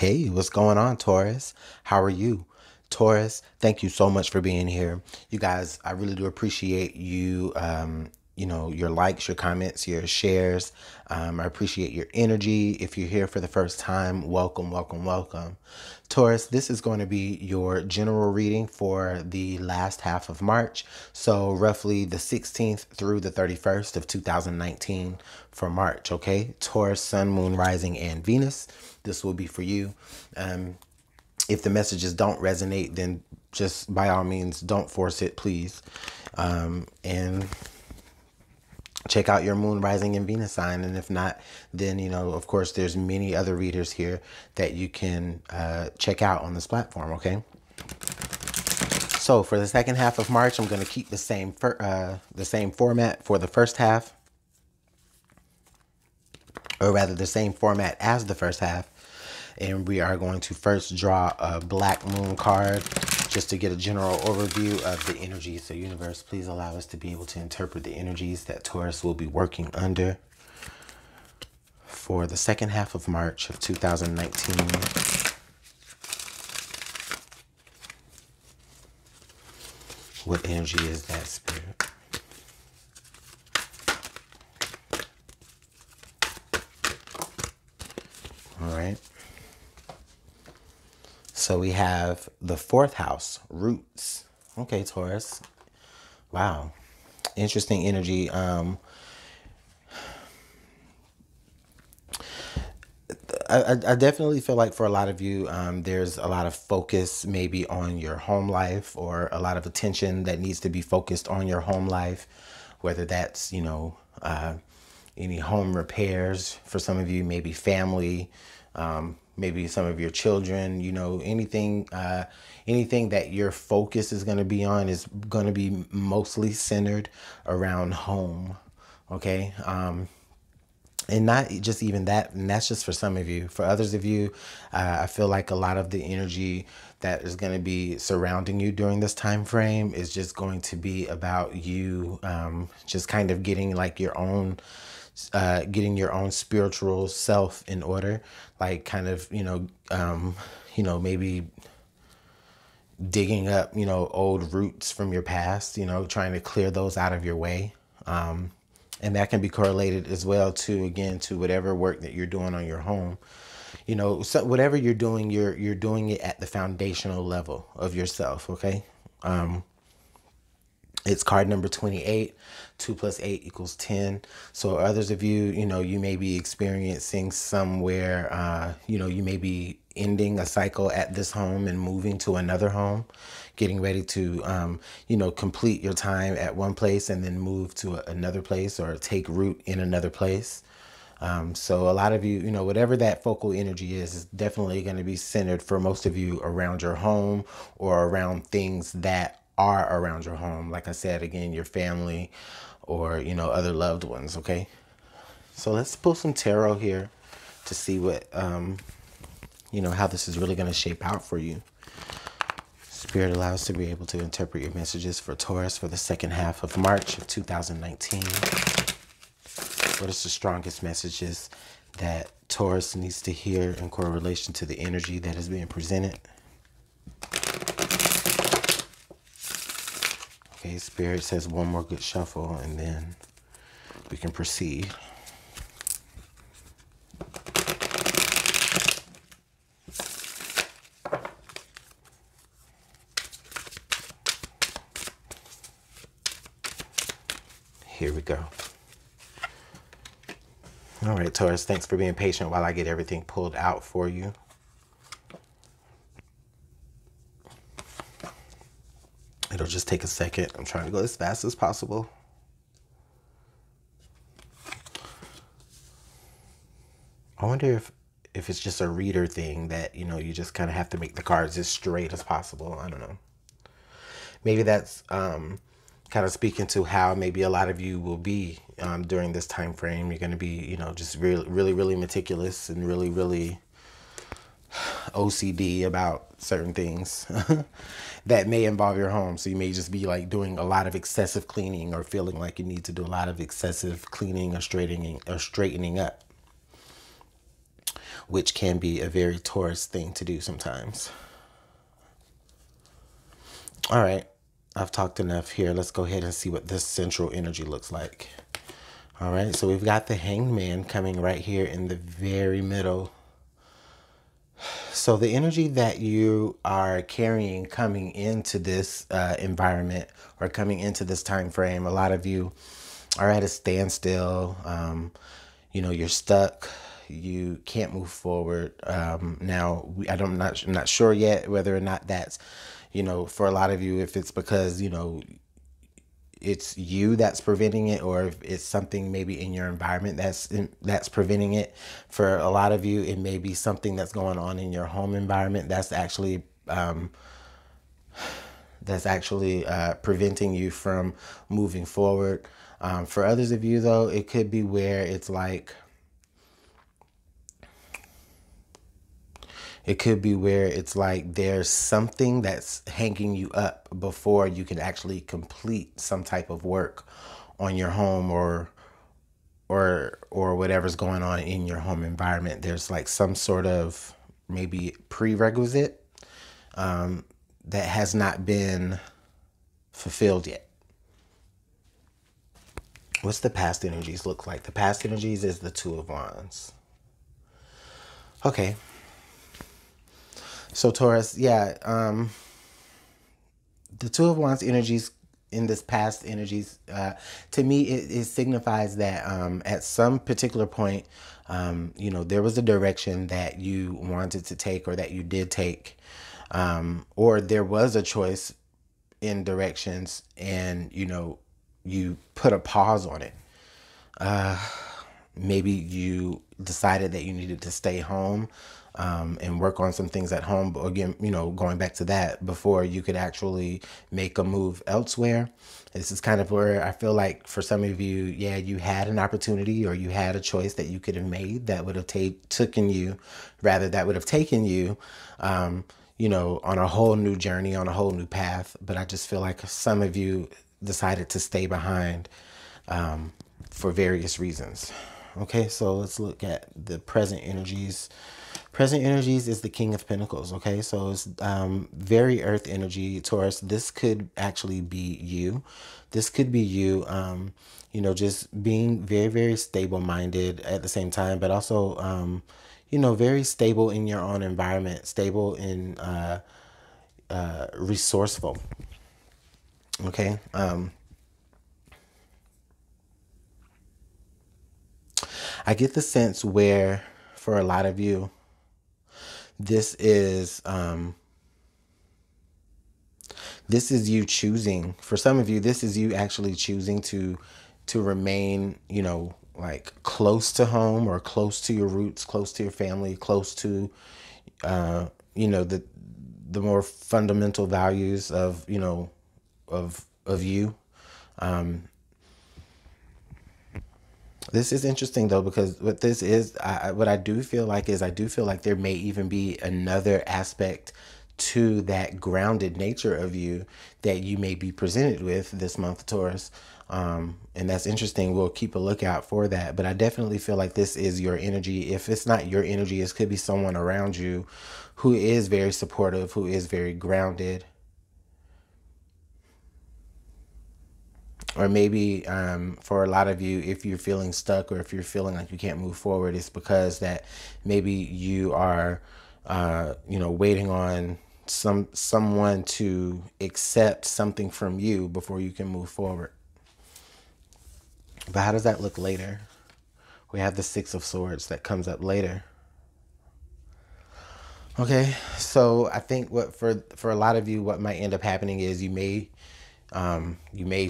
Hey, what's going on, Taurus? How are you? Taurus, thank you so much for being here. You guys, I really do appreciate you, your likes, your comments, your shares. I appreciate your energy. If you're here for the first time, welcome, welcome, welcome. Taurus, this is going to be your general reading for the last half of March. So roughly the 16th through the 31st of 2019 for March, okay? Taurus, Sun, Moon, Rising, and Venus. This will be for you. If the messages don't resonate, then just by all means, don't force it, please. And check out your Moon, Rising, and Venus sign. And if not, then, of course, there's many other readers here that you can check out on this platform, okay? So for the second half of March, I'm going to keep the same format for the first half, or rather the same format as the first half. And we are going to first draw a black moon card just to get a general overview of the energy. So universe, please allow us to be able to interpret the energies that Taurus will be working under for the second half of March of 2019. What energy is that, Spirit? All right. So we have the fourth house, roots. Okay, Taurus. Wow. Interesting energy. I definitely feel like for a lot of you, there's a lot of focus maybe on your home life, or a lot of attention that needs to be focused on your home life, whether that's, any home repairs for some of you, maybe family, maybe some of your children, anything that your focus is going to be on is going to be mostly centered around home. Okay. And not just even that, and that's just for some of you. For others of you, I feel like a lot of the energy that is going to be surrounding you during this time frame is just going to be about you just kind of getting like your own spiritual self in order, like kind of, maybe digging up, old roots from your past, trying to clear those out of your way. And that can be correlated as well to, again, to whatever work that you're doing on your home. So whatever you're doing it at the foundational level of yourself, okay? It's card number 28. 2 + 8 = 10. So others of you, you may be experiencing somewhere, you may be ending a cycle at this home and moving to another home, getting ready to, complete your time at one place and then move to another place, or take root in another place. So a lot of you, whatever that focal energy is definitely going to be centered for most of you around your home, or around things that are around your home. Like I said, again, your family, or, other loved ones. Okay. So let's pull some tarot here to see what, how this is really going to shape out for you. Spirit allows us to be able to interpret your messages for Taurus for the second half of March of 2019. What is the strongest messages that Taurus needs to hear in correlation to the energy that is being presented? Okay, Spirit says one more good shuffle and then we can proceed. Here we go. All right, Taurus, thanks for being patient while I get everything pulled out for you. It'll just take a second. I'm trying to go as fast as possible. I wonder if it's just a reader thing that, you just kind of have to make the cards as straight as possible. I don't know. Maybe that's kind of speaking to how maybe a lot of you will be during this time frame. You're going to be, just really, really, really meticulous and really, really OCD about certain things that may involve your home. So you may just be like doing a lot of excessive cleaning, or feeling like you need to do a lot of excessive cleaning or straightening up. which can be a very Taurus thing to do sometimes. All right, I've talked enough here. Let's go ahead and see what this central energy looks like. All right, so we've got the Hanged Man coming right here in the very middle. So the energy that you are carrying coming into this environment or coming into this time frame, a lot of you are at a standstill. You know, you're stuck. You can't move forward. Now, I'm not sure yet whether or not that's, you know, for a lot of you, if it's because, you know, it's you that's preventing it, or if it's something maybe in your environment that's preventing it. For a lot of you, it may be something that's going on in your home environment that's actually preventing you from moving forward. For others of you, though, it could be where it's like, there's something that's hanging you up before you can actually complete some type of work on your home or whatever's going on in your home environment. There's like some sort of maybe prerequisite that has not been fulfilled yet. What's the past energies look like? The past energies is the Two of Wands. Okay. So Taurus, yeah, the Two of Wands energies in this past energies, to me, it signifies that at some particular point, you know, there was a direction that you wanted to take or that you did take, or there was a choice in directions and, you know, you put a pause on it. Maybe you decided that you needed to stay home and work on some things at home. But again, you know, going back to that, before you could actually make a move elsewhere. This is kind of where I feel like for some of you, yeah, you had an opportunity or you had a choice that you could have made that would have taken you, you know, on a whole new journey, on a whole new path. But I just feel like some of you decided to stay behind for various reasons. Okay, so let's look at the present energies. Present energies is the King of Pentacles, okay? So it's very earth energy, Taurus. This could actually be you. This could be you, you know, just being very, very stable-minded at the same time, but also, you know, very stable in your own environment, stable in resourceful, okay? I get the sense where, for a lot of you, this is you choosing. For some of you, this is you actually choosing to remain, you know, like close to home or close to your roots, close to your family, close to, you know, the more fundamental values of, you know, of you. This is interesting, though, because what this is, what I do feel like is, I do feel like there may even be another aspect to that grounded nature of you that you may be presented with this month, Taurus. And that's interesting. We'll keep a lookout for that. But I definitely feel like this is your energy. If it's not your energy, it could be someone around you who is very supportive, who is very grounded. Or maybe for a lot of you, if you're feeling stuck or if you're feeling like you can't move forward, it's because that maybe you are, you know, waiting on someone to accept something from you before you can move forward. But how does that look later? We have the Six of Swords that comes up later. Okay, so I think what for a lot of you, what might end up happening is you may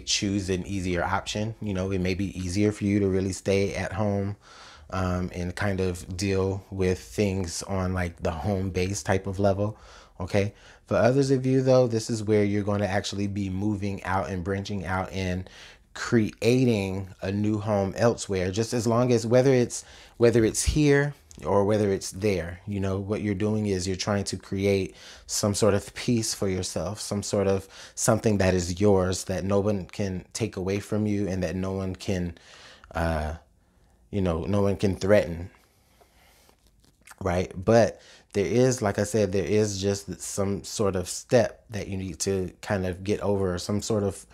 choose an easier option. You know, it may be easier for you to really stay at home and kind of deal with things on like the home base type of level. Okay. For others of you, though, this is where you're going to actually be moving out and branching out and creating a new home elsewhere, just as long as whether it's here or whether it's there, you know, what you're doing is you're trying to create some sort of peace for yourself, some sort of something that is yours, that no one can take away from you and that no one can, you know, no one can threaten. right? But there is, like I said, there is just some sort of step that you need to kind of get over, or some sort of,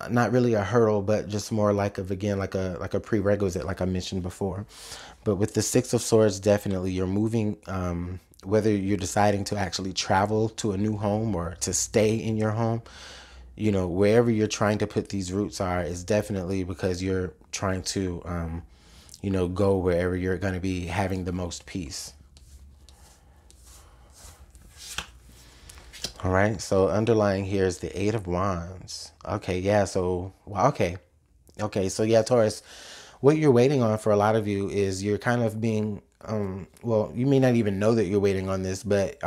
not really a hurdle, but just more like of, again, like a prerequisite, like I mentioned before. But with the Six of Swords, definitely you're moving, whether you're deciding to actually travel to a new home or to stay in your home, you know, wherever you're trying to put these roots are, is definitely because you're trying to, you know, go wherever you're going to be having the most peace. All right, so underlying here is the Eight of Wands. Okay, yeah, so, well, okay. Okay, so yeah, Taurus, what you're waiting on for a lot of you is you're kind of being, well, you may not even know that you're waiting on this, but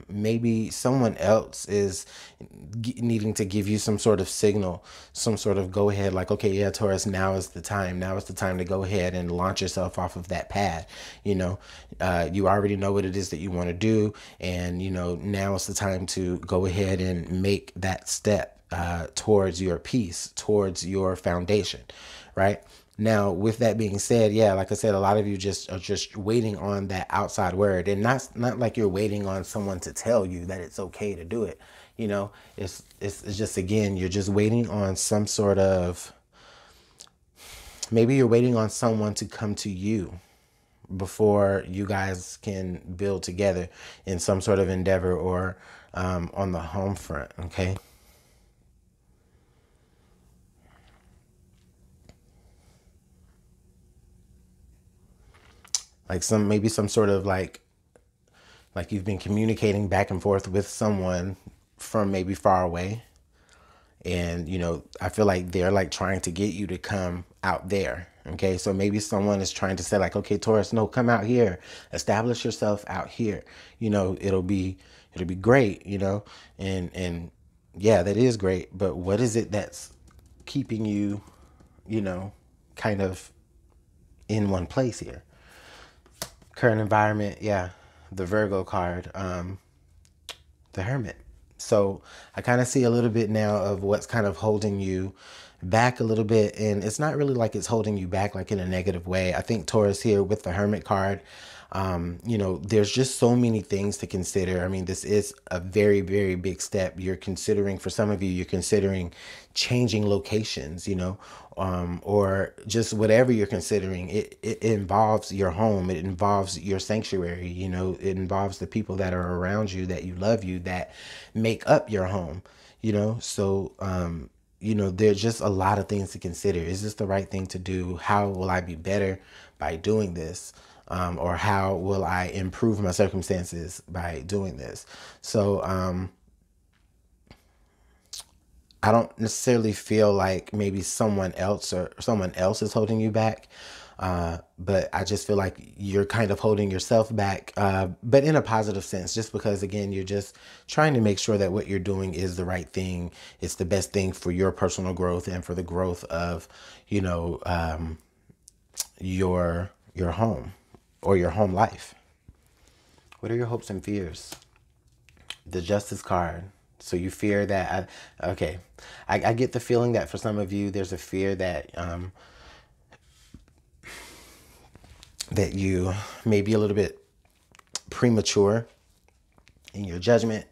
maybe someone else is needing to give you some sort of signal, some sort of go ahead, like, okay, yeah, Taurus, now is the time. Now is the time to go ahead and launch yourself off of that path. You know, you already know what it is that you want to do. And, you know, now is the time to go ahead and make that step towards your peace, towards your foundation, right? Now, with that being said, yeah, like I said, a lot of you just are just waiting on that outside word, and not like you're waiting on someone to tell you that it's okay to do it. You know, it's just, again, you're just waiting on some sort of, maybe you're waiting on someone to come to you before you guys can build together in some sort of endeavor, or on the home front, okay? Like maybe some sort of like you've been communicating back and forth with someone from maybe far away. And, you know, I feel like they're like trying to get you to come out there. Okay. So maybe someone is trying to say like, okay, Taurus, no, come out here, establish yourself out here. You know, it'll be great, you know, and yeah, that is great. But what is it that's keeping you, you know, kind of in one place here? Current environment, yeah, the Virgo card, the Hermit. So I kind of see a little bit now of what's kind of holding you back a little bit, and it's not really like it's holding you back like in a negative way. I think Taurus here with the Hermit card, you know, there's just so many things to consider. I mean, this is a very, very big step. You're considering, for some of you, you're considering changing locations, you know, or just whatever you're considering. It involves your home. It involves your sanctuary. You know, it involves the people that are around you, that you love you, that make up your home, you know. So, you know, there's just a lot of things to consider. Is this the right thing to do? How will I be better by doing this? Or how will I improve my circumstances by doing this? So, I don't necessarily feel like maybe someone else is holding you back. But I just feel like you're kind of holding yourself back, but in a positive sense, just because, again, you're just trying to make sure that what you're doing is the right thing. It's the best thing for your personal growth and for the growth of, you know, your home or your home life. What are your hopes and fears? The Justice card. So you fear that, okay, I get the feeling that for some of you, there's a fear that that you may be a little bit premature in your judgment,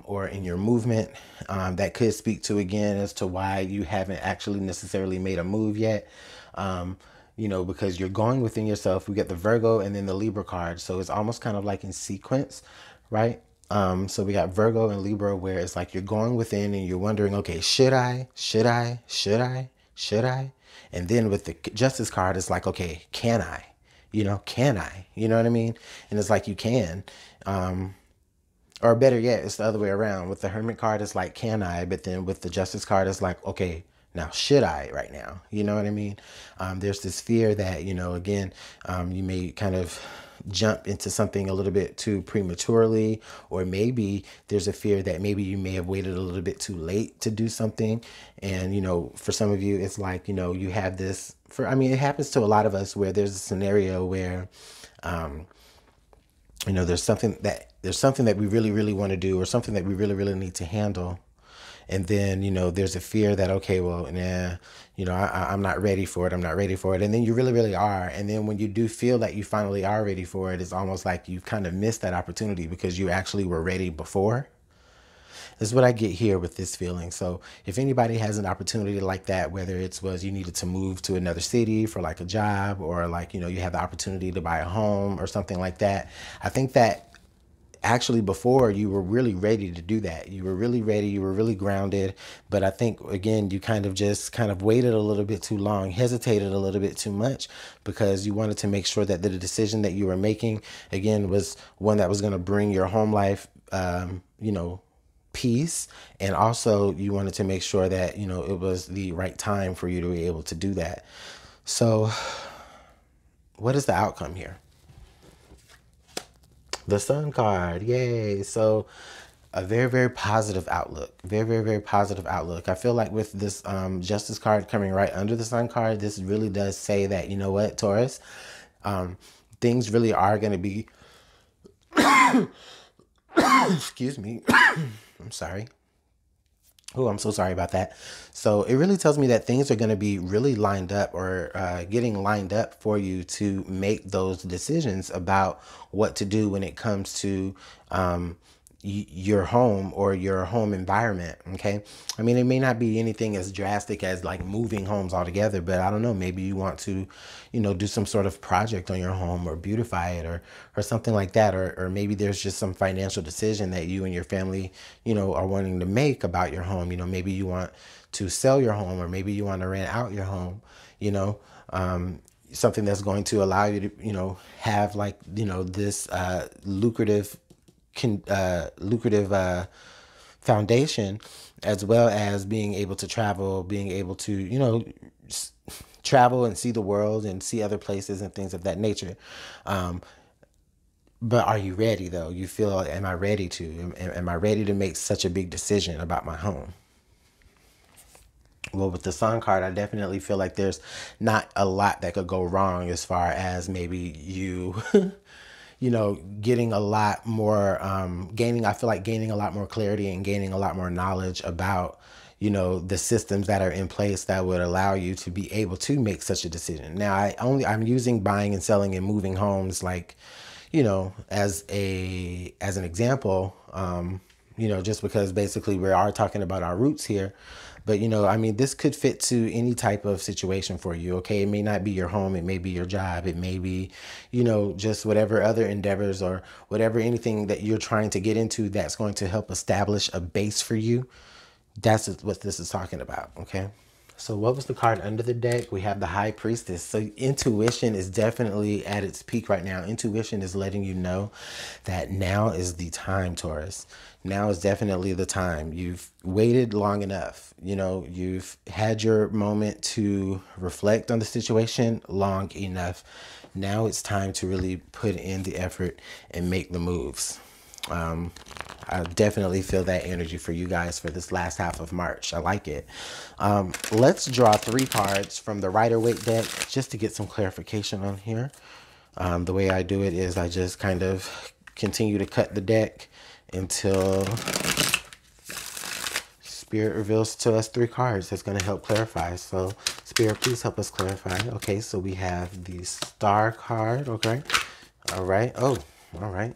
or in your movement. That could speak to, again, as to why you haven't actually necessarily made a move yet. You know, because you're going within yourself. We get the Virgo and then the Libra card. So it's almost kind of like in sequence, right? So we got Virgo and Libra, where it's like you're going within and you're wondering, okay, should I? And then with the Justice card, it's like, okay, can I? You know, can I? You know what I mean? And it's like you can. Or better yet, it's the other way around. With the Hermit card, it's like, can I? But then with the Justice card, it's like, okay, now should I right now? You know what I mean? There's this fear that, you know, again, you may kind of jump into something a little bit too prematurely, or maybe there's a fear that maybe you may have waited a little bit too late to do something. And, you know, for some of you, it's like, you know, you have this I mean, it happens to a lot of us where there's a scenario where, you know, there's something that we really, really want to do, or something that we really, really need to handle. And then, you know, there's a fear that, okay, well, nah, you know, I'm not ready for it. I'm not ready for it. And then you really, really are. And then when you do feel that you finally are ready for it, it's almost like you kind of missed that opportunity because you actually were ready before. Is what I get here with this feeling. So if anybody has an opportunity like that, whether it was you needed to move to another city for like a job, or like, you know, you have the opportunity to buy a home or something like that, I think that actually before you were really ready to do that. You were really ready. You were really grounded. But I think, again, you kind of waited a little bit too long, hesitated a little bit too much, because you wanted to make sure that the decision that you were making, again, was one that was going to bring your home life, you know, peace. And also you wanted to make sure that, you know, it was the right time for you to be able to do that. So what is the outcome here? The Sun card. Yay. So a very, very positive outlook. Very, very, very positive outlook. I feel like with this Justice card coming right under the Sun card, this really does say that, you know what, Taurus, things really are going to be excuse me. I'm sorry. Oh, I'm so sorry about that. So it really tells me that things are going to be really lined up, or getting lined up for you to make those decisions about what to do when it comes to your home or your home environment. Okay. I mean, it may not be anything as drastic as like moving homes altogether, but I don't know, maybe you want to, you know, do some sort of project on your home or beautify it, or something like that. Or maybe there's just some financial decision that you and your family, you know, are wanting to make about your home. You know, maybe you want to sell your home, or maybe you want to rent out your home, you know, something that's going to allow you to, you know, have like, you know, this lucrative foundation, as well as being able to travel, being able to, you know, travel and see the world and see other places and things of that nature. But are you ready though? You feel, am I ready to? Am I ready to make such a big decision about my home? Well, with the Sun card, I definitely feel like there's not a lot that could go wrong, as far as maybe you you know, getting a lot more, I feel like gaining a lot more clarity and gaining a lot more knowledge about, you know, the systems that are in place that would allow you to be able to make such a decision. Now, I'm using buying and selling and moving homes, like, you know, as an example, you know, just because basically we are talking about our roots here. But, you know, I mean, this could fit to any type of situation for you. Okay. It may not be your home. It may be your job. It may be, you know, just whatever other endeavors or whatever, anything that you're trying to get into that's going to help establish a base for you. That's what this is talking about. Okay. So what was the card under the deck? We have the High Priestess. So intuition is definitely at its peak right now. Intuition is letting you know that now is the time, Taurus. Now is definitely the time. You've waited long enough. You know, you've had your moment to reflect on the situation long enough. Now it's time to really put in the effort and make the moves. I definitely feel that energy for you guys for this last half of March. I like it. Let's draw 3 cards from the Rider-Waite deck just to get some clarification on here. The way I do it is I just kind of continue to cut the deck until Spirit reveals to us 3 cards that's going to help clarify. So Spirit, please help us clarify. Okay, so we have the Star card. Okay. All right. Oh, all right.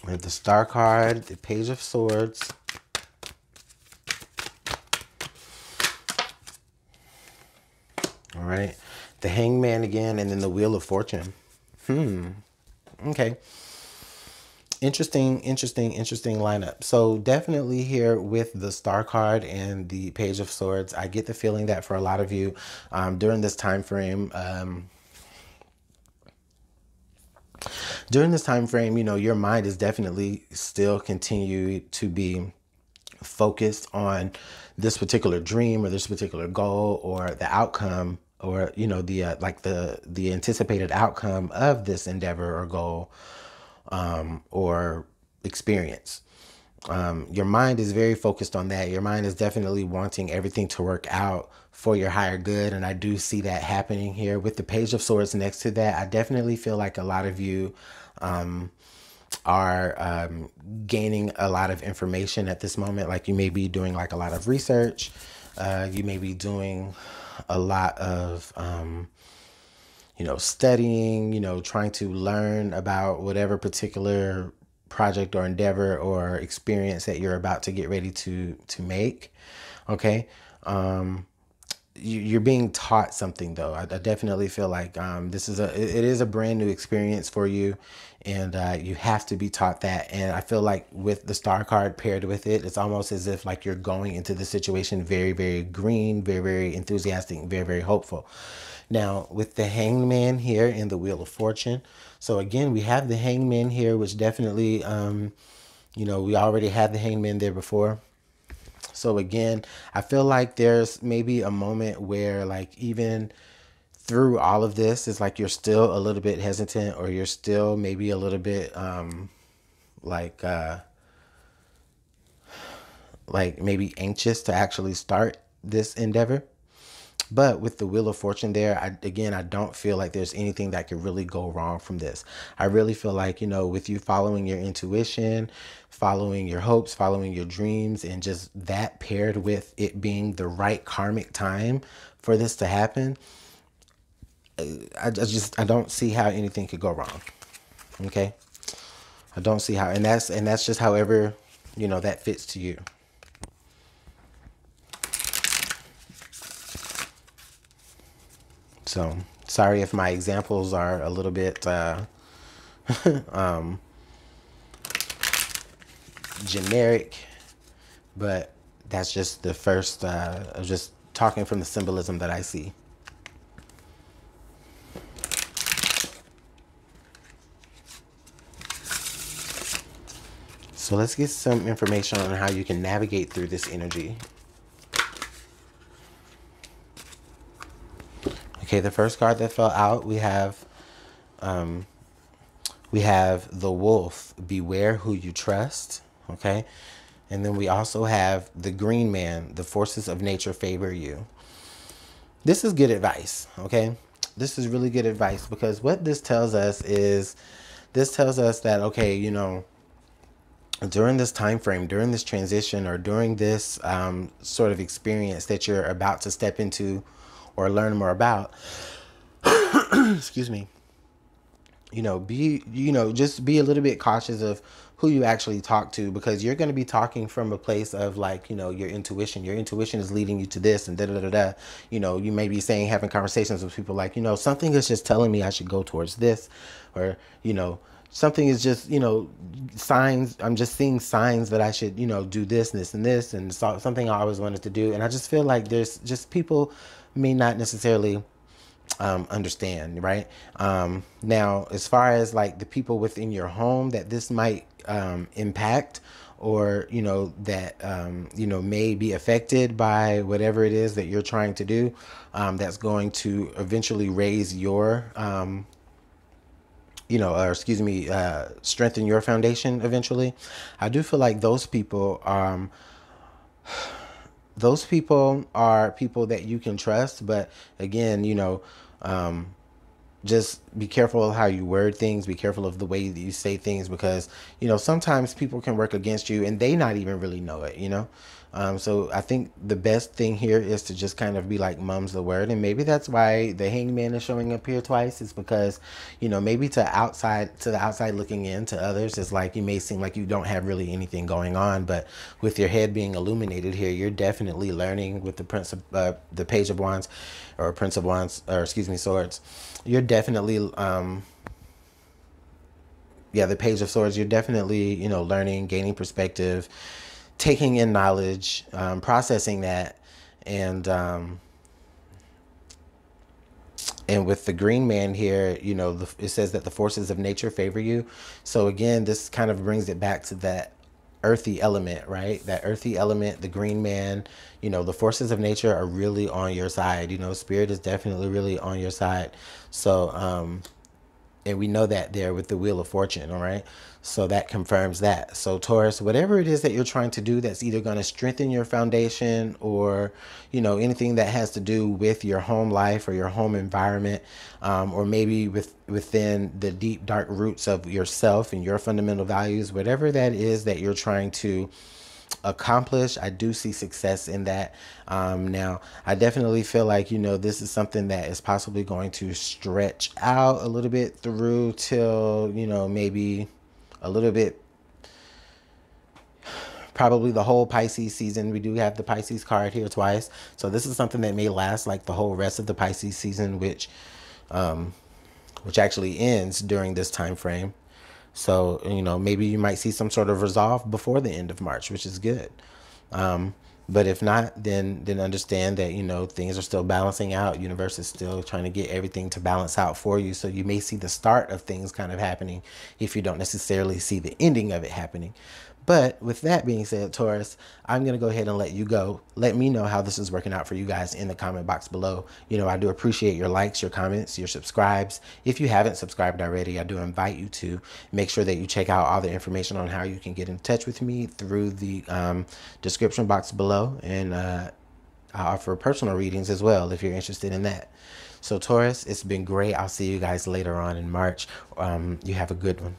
We have the Star card, the Page of Swords, all right, the Hangman again, and then the Wheel of Fortune. Okay. Interesting lineup. So definitely here with the Star card and the Page of Swords, I get the feeling that for a lot of you during this time frame, you know, your mind is definitely still continue to be focused on this particular dream or this particular goal or the outcome, or, you know, the like the anticipated outcome of this endeavor or goal, or experience. Your mind is very focused on that. Your mind is definitely wanting everything to work out for your higher good. And I do see that happening here with the Page of Swords next to that. I definitely feel like a lot of you are gaining a lot of information at this moment. Like you may be doing like a lot of research. You may be doing a lot of, you know, studying, you know, trying to learn about whatever particular project or endeavor or experience that you're about to get ready to make. Okay. You're being taught something though. I definitely feel like it is a brand new experience for you, and you have to be taught that. And I feel like with the star card paired with it, it's almost as if like you're going into the situation very, very green, very, very enthusiastic, very, very hopeful. Now with the Hangman here in the Wheel of Fortune, so again we have the Hangman here, which definitely you know, we already had the Hangman there before. So again, I feel like there's maybe a moment where like even through all of this, it's like you're still a little bit hesitant, or you're still maybe a little bit like maybe anxious to actually start this endeavor. But with the Wheel of Fortune there, I don't feel like there's anything that could really go wrong from this. I really feel like, you know, with you following your intuition, following your hopes, following your dreams, and just that paired with it being the right karmic time for this to happen, I don't see how anything could go wrong. Okay? I don't see how, and that's just however, you know, that fits to you. So sorry if my examples are a little bit generic, but that's just the first, just talking from the symbolism that I see. So let's get some information on how you can navigate through this energy. Okay, the first card that fell out, we have the Wolf, beware who you trust. Okay, and then we also have the Green Man, the forces of nature favor you. This is good advice. Okay, this is really good advice, because what this tells us is, this tells us that, okay, you know, during this time frame, during this transition, or during this sort of experience that you're about to step into or learn more about, excuse me, you know, just be a little bit cautious of who you actually talk to, because you're going to be talking from a place of like, you know, your intuition is leading you to this, and da da da da. You know, you may be having conversations with people like, you know, something is just telling me I should go towards this, or, you know, something is just, you know, signs. I'm just seeing signs that I should, you know, do this and this and this, and so, something I always wanted to do. And I just feel like there's just people may not necessarily understand, right? Now, as far as like the people within your home that this might impact, or, you know, that, you know, may be affected by whatever it is that you're trying to do, that's going to eventually raise your, you know, or excuse me, strengthen your foundation eventually. I do feel like those people are people that you can trust. But again, you know, just be careful of how you word things. Be careful of the way that you say things, because, you know, sometimes people can work against you and they not even really know it, you know. So I think the best thing here is to just kind of be like, mum's the word. And maybe that's why the Hangman is showing up here twice, is because, you know, maybe to the outside looking in, to others, it's like you may seem like you don't have really anything going on, but with your head being illuminated here, you're definitely learning. With the Page of Wands, or Prince of Wands, or excuse me, Swords, you're definitely the Page of Swords, you're definitely, you know, learning, gaining perspective, taking in knowledge, processing that. And with the Green Man here, you know, it says that the forces of nature favor you. So again, this kind of brings it back to that earthy element, right? That earthy element, the Green Man, you know, the forces of nature are really on your side. You know, spirit is definitely really on your side. So And we know that there with the Wheel of Fortune, all right? So that confirms that. So Taurus, whatever it is that you're trying to do that's either going to strengthen your foundation or, you know, anything that has to do with your home life or your home environment, or maybe within the deep, dark roots of yourself and your fundamental values, whatever that is that you're trying to accomplish, I do see success in that. Now I definitely feel like, you know, this is something that is possibly going to stretch out a little bit through till, you know, maybe a little bit, probably the whole Pisces season. We do have the Pisces card here twice, so this is something that may last like the whole rest of the Pisces season, which actually ends during this time frame. So, you know, maybe you might see some sort of resolve before the end of March, which is good. But if not, then understand that, you know, things are still balancing out. Universe is still trying to get everything to balance out for you. So you may see the start of things kind of happening if you don't necessarily see the ending of it happening. But with that being said, Taurus, I'm going to go ahead and let you go. Let me know how this is working out for you guys in the comment box below. You know, I do appreciate your likes, your comments, your subscribes. If you haven't subscribed already, I do invite you to make sure that you check out all the information on how you can get in touch with me through the description box below. And I offer personal readings as well if you're interested in that. So Taurus, it's been great. I'll see you guys later on in March. You have a good one.